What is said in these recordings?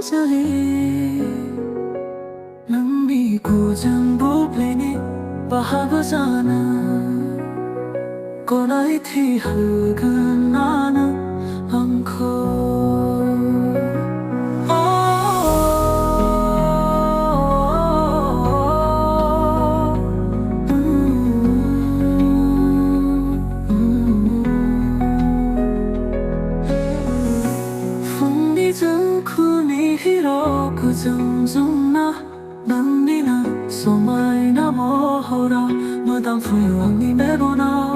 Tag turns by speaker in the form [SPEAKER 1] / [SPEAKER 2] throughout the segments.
[SPEAKER 1] jali lambi ko jambu plene bahagazana konai thi halganana anko 정정나 난니나 소마이나 모호라 마담 후유왕니 메로나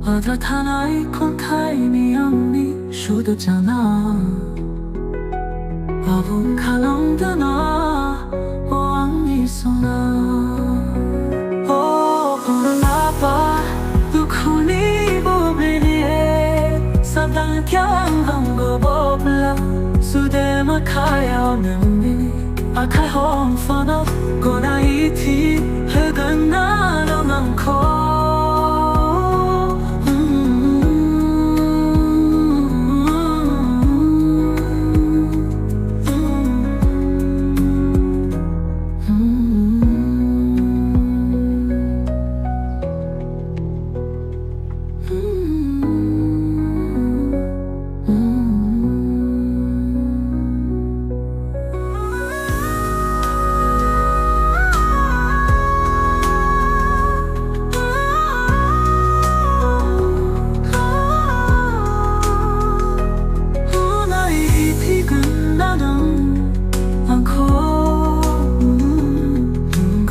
[SPEAKER 1] 아다타나이 콘타이니 언니 슈드잖아 아분 칼랑드나 왕니 소나 오나바 두쿠니 Sabdan kyang hamgo bobla Sude makaya nami Akai hong fana Gona iti Hagan na naman ko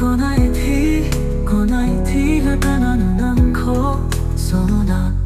[SPEAKER 1] Gonna eat, gonna eat, gonna eat, gonna eat,